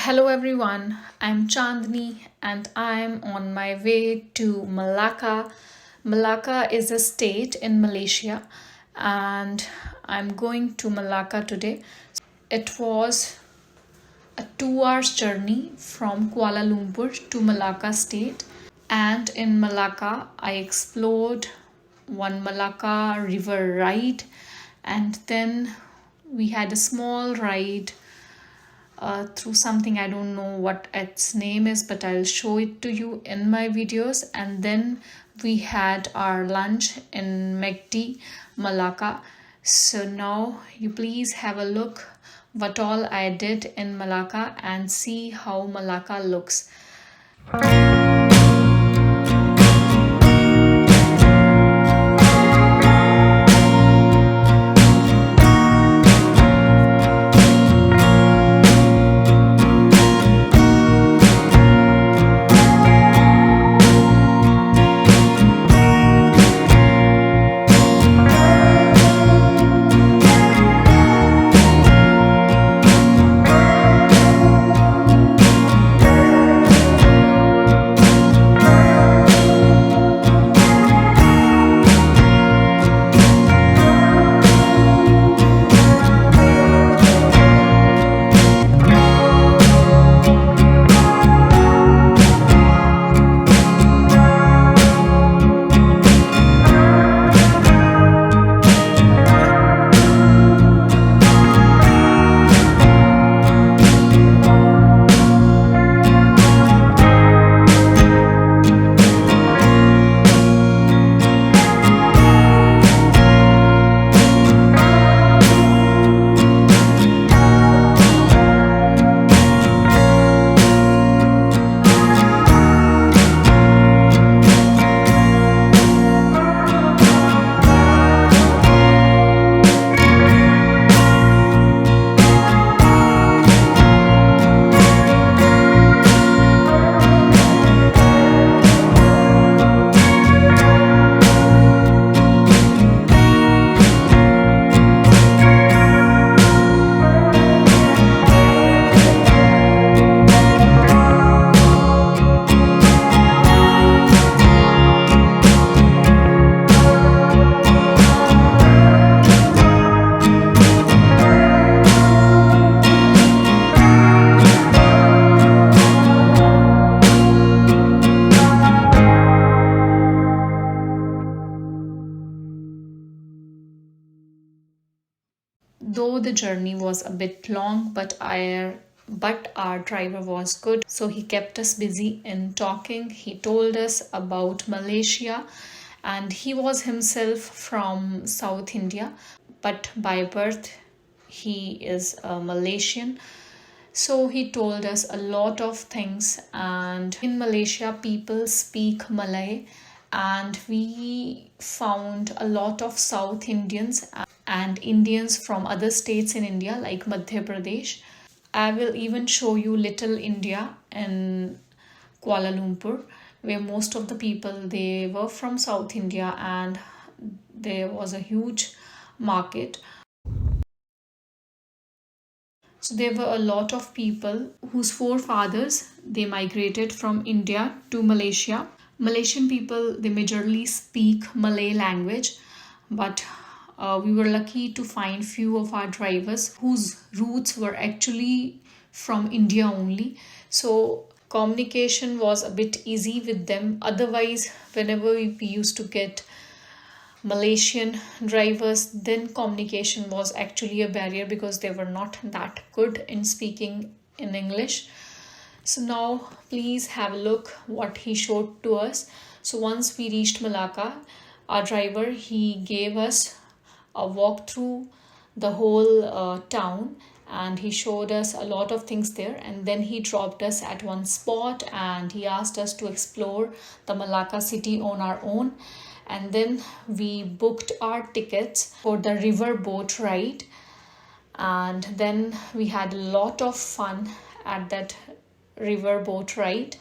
Hello everyone, I'm Chandni and I'm on my way to Malaka. Malaka is a state in Malaysia and I'm going to Malaka today. It was a 2 hours journey from Kuala Lumpur to Malaka state, and in Malaka I explored one Malaka river ride, and then we had a small ride through something. I don't know what its name is, but I'll show it to you in my videos. And then we had our lunch in McD Malaka. So now you please have a look what all I did in Malaka and see how Malaka looks. Though the journey was a bit long, but our driver was good, so he kept us busy in talking. He told us about Malaysia, and he was himself from South India, but by birth he is a Malaysian. So he told us a lot of things, and in Malaysia people speak Malay, and we found a lot of South Indians and Indians from other states in India like Madhya Pradesh. I will even show you Little India in Kuala Lumpur, where most of the people they were from South India, and there was a huge market. So there were a lot of people whose forefathers they migrated from India to Malaysia. Malaysian people they majorly speak Malay language, but we were lucky to find few of our drivers whose roots were actually from India only. So communication was a bit easy with them. Otherwise, whenever we used to get Malaysian drivers, then communication was actually a barrier because they were not that good in speaking in English. So now please have a look what he showed to us. So once we reached Malaka, our driver he gave us a walk through the whole town, and he showed us a lot of things there, and then he dropped us at one spot and he asked us to explore the Malaka city on our own. And then we booked our tickets for the river boat ride, and then we had a lot of fun at that river boat ride.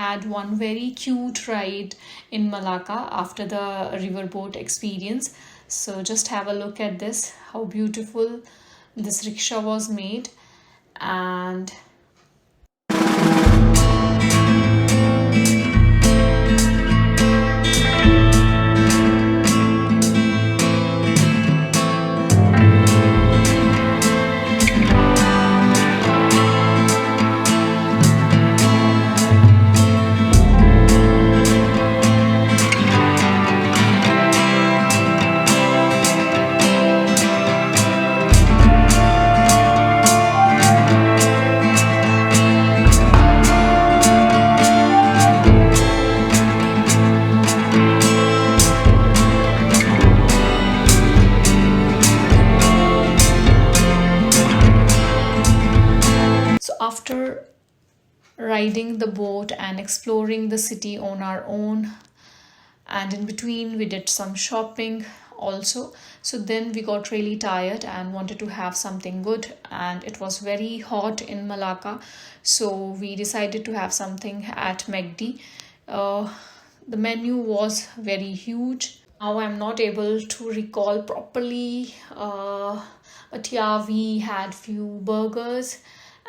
Had one very cute ride in Malaka after the riverboat experience. So just have a look at this, how beautiful this rickshaw was made. And riding the boat and exploring the city on our own, and in between we did some shopping also. So then we got really tired and wanted to have something good, and it was very hot in Malacca, so we decided to have something at McD. uh, the menu was very huge. Now I'm not able to recall properly, but yeah, we had few burgers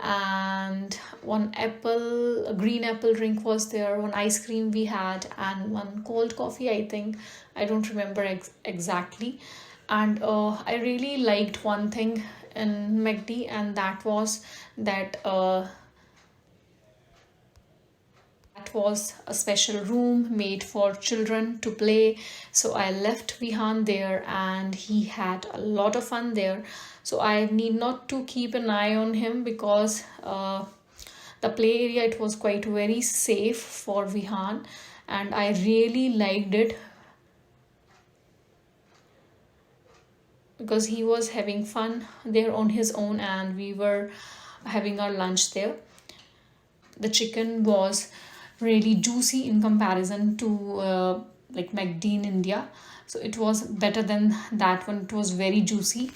and one apple, a green apple drink was there, one ice cream we had, and one cold coffee, I think. I don't remember exactly. And I really liked one thing in McD, and that was that that was a special room made for children to play. So I left Vihan there and he had a lot of fun there. So I need not to keep an eye on him because the play area, it was quite very safe for Vihan, and I really liked it because he was having fun there on his own and we were having our lunch there. The chicken was really juicy in comparison to like McD in India. So it was better than that one. It was very juicy.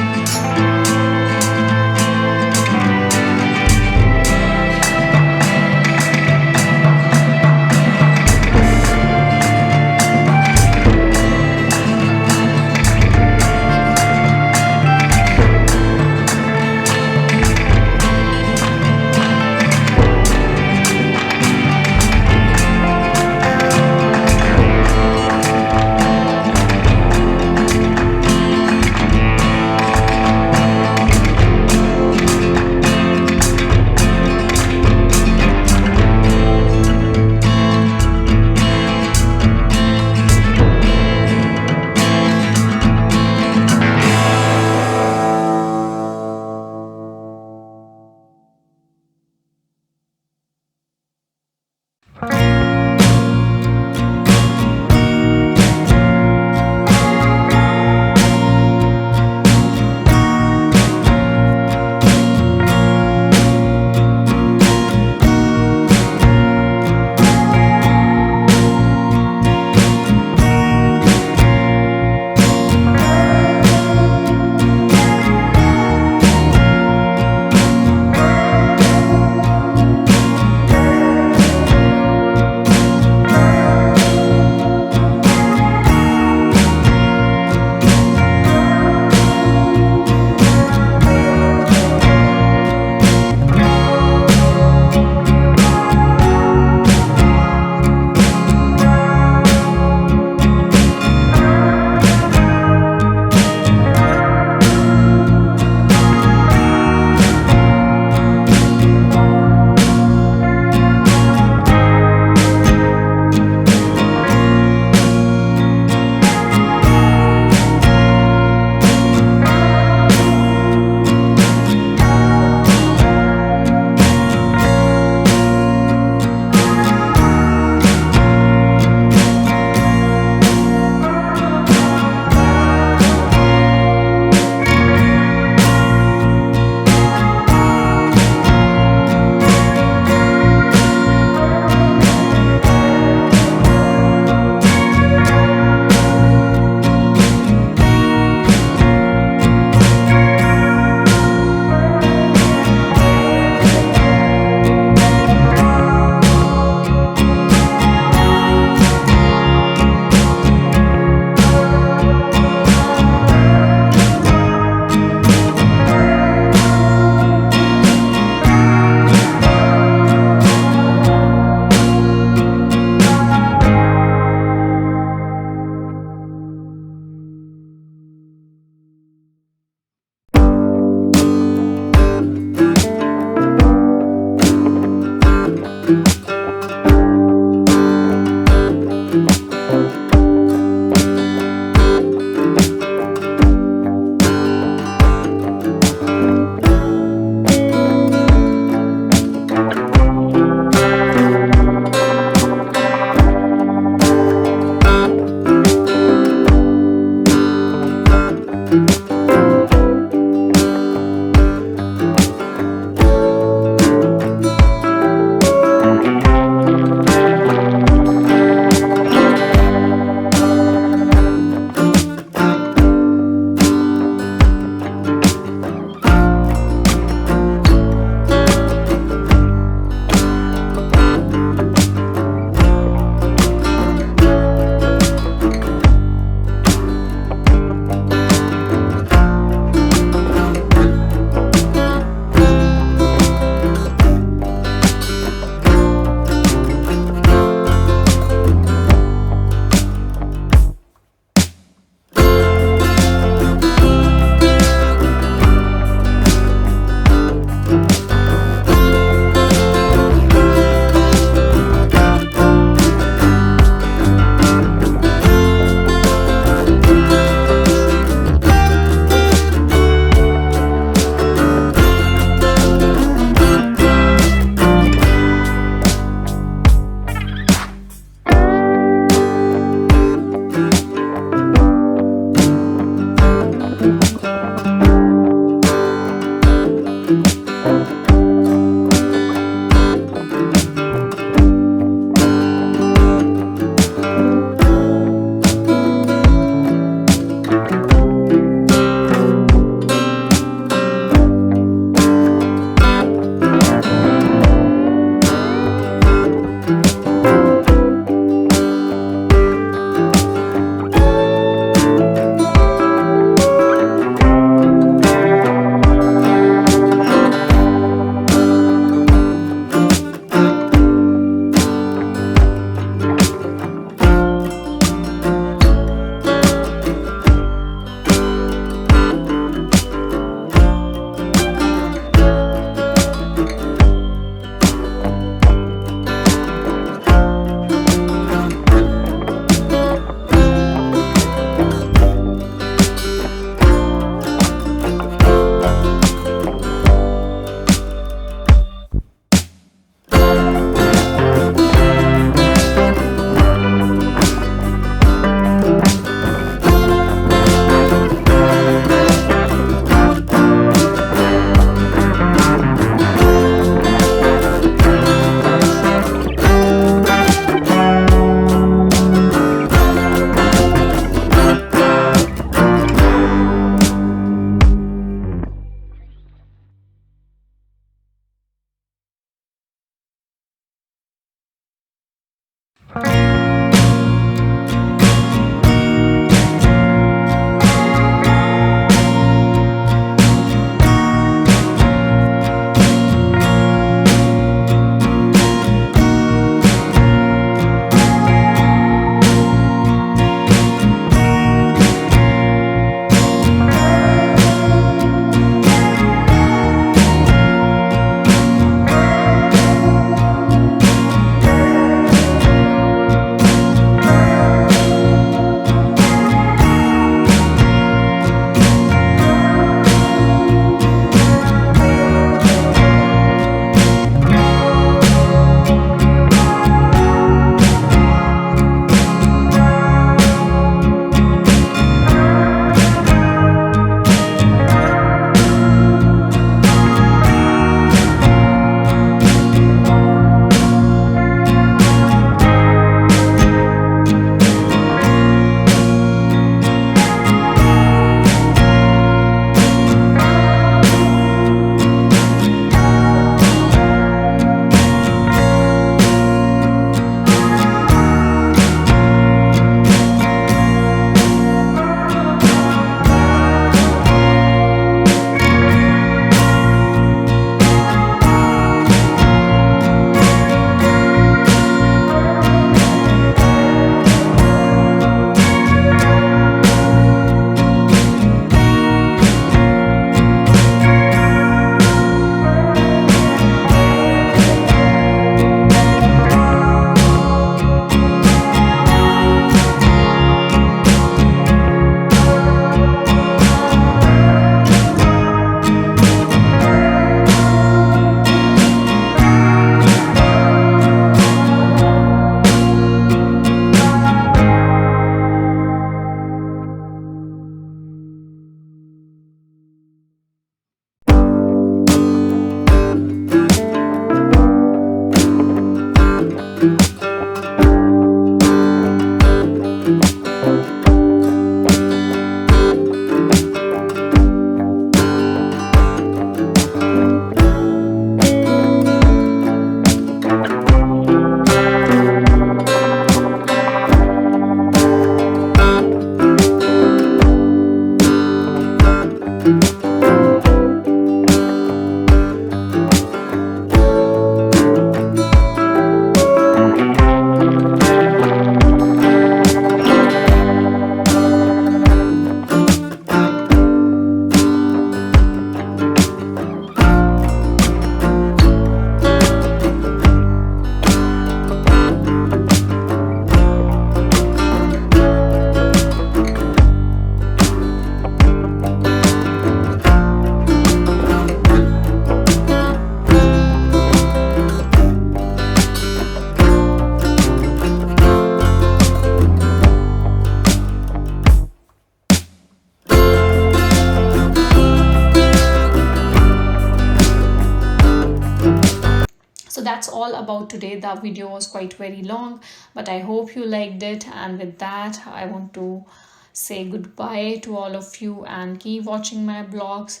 about today. The video was quite very long, but I hope you liked it. And with that, I want to say goodbye to all of you and keep watching my blogs.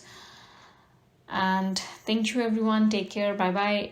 And thank you everyone. Take care. Bye bye.